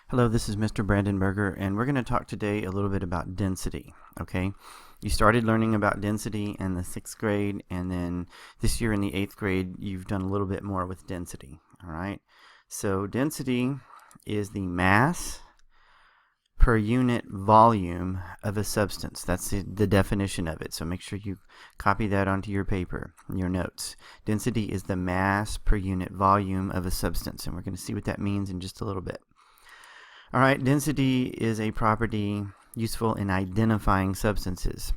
Hello, this is Mr. Brandenberger, and we're going to talk today a little bit about density. Okay, you started learning about density in the 6th grade, and then this year in the 8th grade, you've done a little bit more with density. All right, so density is the mass per unit volume of a substance. That's the definition of it. So make sure you copy that onto your paper, your notes. Density is the mass per unit volume of a substance, and we're going to see what that means in just a little bit. All right, density is a property useful in identifying substances.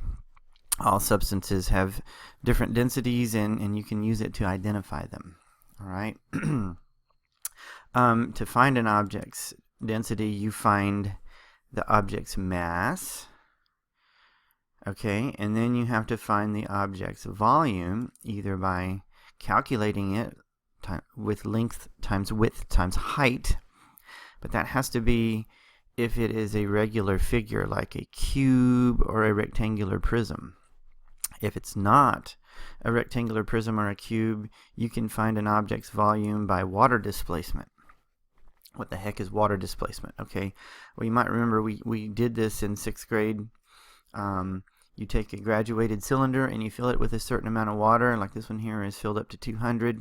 All substances have different densities, and you can use it to identify them. All right. To find an object's density, you find the object's mass. Okay, and then you have to find the object's volume, either by calculating it with length times width times height. But that has to be if it is a regular figure like a cube or a rectangular prism. If it's not a rectangular prism or a cube, you can find an object's volume by water displacement. What the heck is water displacement? Okay, well, you might remember we did this in 6th grade. You take a graduated cylinder and you fill it with a certain amount of water, like this one here is filled up to 200,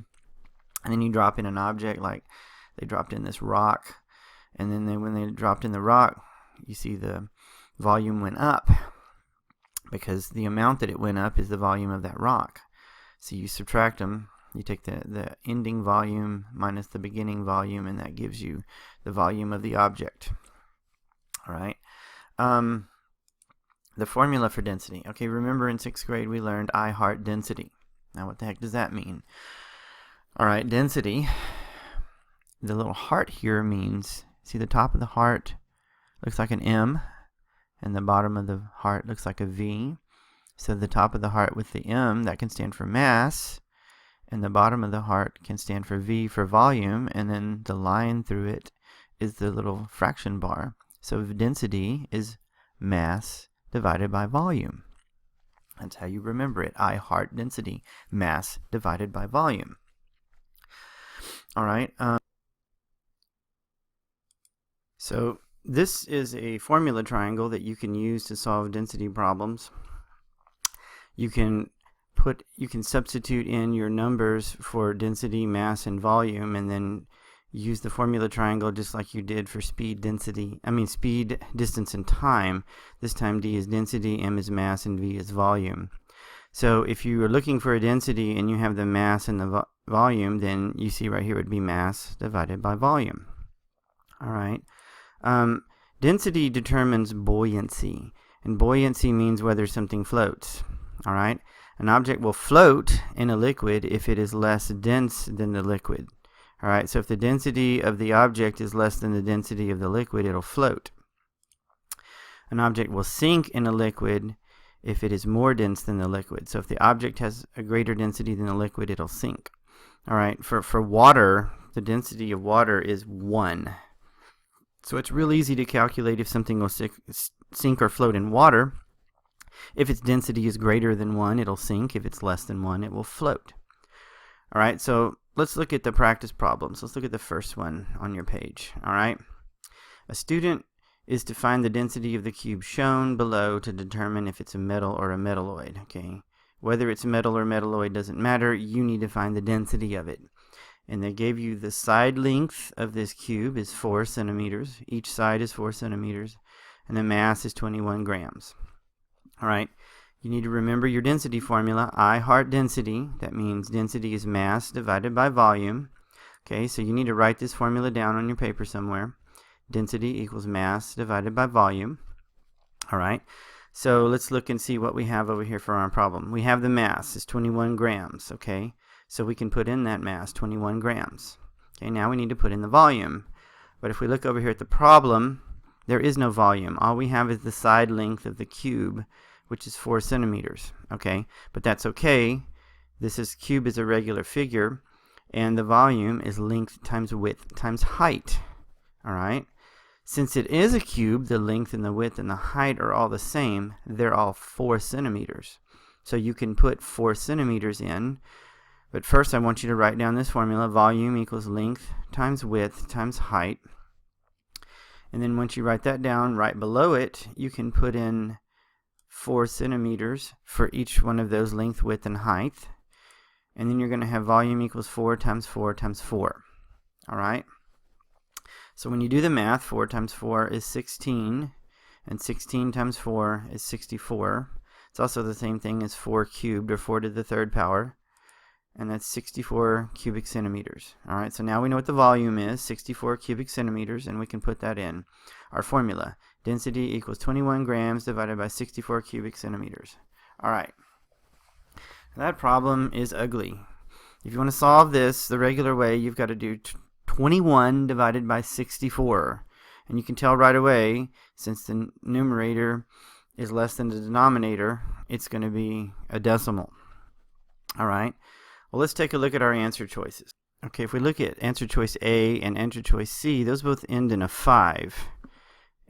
and then you drop in an object, like they dropped in this rock. And then when they dropped in the rock, you see the volume went up because the amount that it went up is the volume of that rock. So you subtract them, you take the ending volume minus the beginning volume, and that gives you the volume of the object. All right. The formula for density. Okay, remember in 6th grade we learned I heart density. Now what the heck does that mean? All right, density, the little heart here means, see, the top of the heart looks like an M, and the bottom of the heart looks like a V. So the top of the heart with the M, that can stand for mass, and the bottom of the heart can stand for V for volume, and then the line through it is the little fraction bar. So density is mass divided by volume. That's how you remember it. I heart density, mass divided by volume. All right. So this is a formula triangle that you can use to solve density problems. You can substitute in your numbers for density, mass, and volume, and then use the formula triangle just like you did for speed, distance, and time. This time D is density, M is mass, and V is volume. So if you are looking for a density and you have the mass and the volume, then you see right here would be mass divided by volume. All right. Density determines buoyancy, and buoyancy means whether something floats. All right, an object will float in a liquid if it is less dense than the liquid. All right, so if the density of the object is less than the density of the liquid, it'll float. An object will sink in a liquid if it is more dense than the liquid. So if the object has a greater density than the liquid, it'll sink. All right, for water, the density of water is 1. So it's real easy to calculate if something will sink or float in water. If its density is greater than 1, it'll sink. If it's less than 1, it will float. All right, so let's look at the practice problems. Let's look at the first one on your page. All right, a student is to find the density of the cube shown below to determine if it's a metal or a metalloid. Okay, whether it's metal or metalloid doesn't matter. You need to find the density of it. And they gave you the side length of this cube is 4 centimeters. Each side is 4 centimeters. And the mass is 21 grams. All right. You need to remember your density formula. I heart density. That means density is mass divided by volume. Okay, so you need to write this formula down on your paper somewhere. Density equals mass divided by volume. All right. So let's look and see what we have over here for our problem. We have the mass is 21 grams. Okay. So we can put in that mass, 21 grams. Okay, now we need to put in the volume. But if we look over here at the problem, there is no volume. All we have is the side length of the cube, which is 4 centimeters. Okay, but that's okay. Cube is a regular figure, and the volume is length times width times height. All right. Since it is a cube, the length and the width and the height are all the same. They're all 4 centimeters. So you can put 4 centimeters in. But first I want you to write down this formula. Volume equals length times width times height. And then once you write that down, right below it, you can put in 4 centimeters for each one of those length, width, and height. And then you're going to have volume equals 4 times 4 times 4. Alright? So when you do the math, 4 times 4 is 16, and 16 times 4 is 64. It's also the same thing as 4 cubed, or 4 to the third power. And that's 64 cubic centimeters. Alright, so now we know what the volume is, 64 cubic centimeters, and we can put that in our formula. Density equals 21 grams divided by 64 cubic centimeters. Alright, that problem is ugly. If you want to solve this the regular way, you've got to do 21 divided by 64. And you can tell right away, since the numerator is less than the denominator, it's going to be a decimal. Alright. Well, let's take a look at our answer choices. Okay, if we look at answer choice A and answer choice C, those both end in a 5.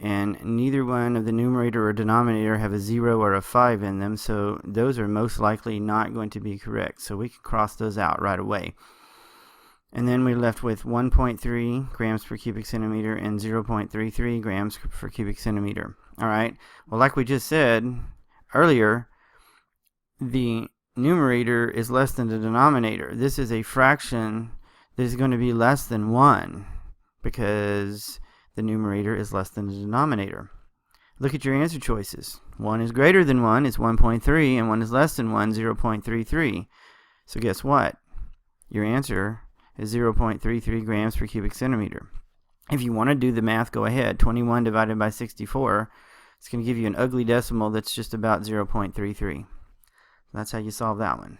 And neither one of the numerator or denominator have a 0 or a 5 in them, so those are most likely not going to be correct. So we can cross those out right away. And then we're left with 1.3 grams per cubic centimeter and 0.33 grams per cubic centimeter. Alright, well, like we just said earlier, the numerator is less than the denominator. This is a fraction that is going to be less than 1 because the numerator is less than the denominator. Look at your answer choices. 1 is greater than 1 is 1.3, and 1 is less than 1, 0.33. So guess what? Your answer is 0.33 grams per cubic centimeter. If you want to do the math, go ahead. 21 divided by 64, it's going to give you an ugly decimal that's just about 0.33. That's how you solve that one.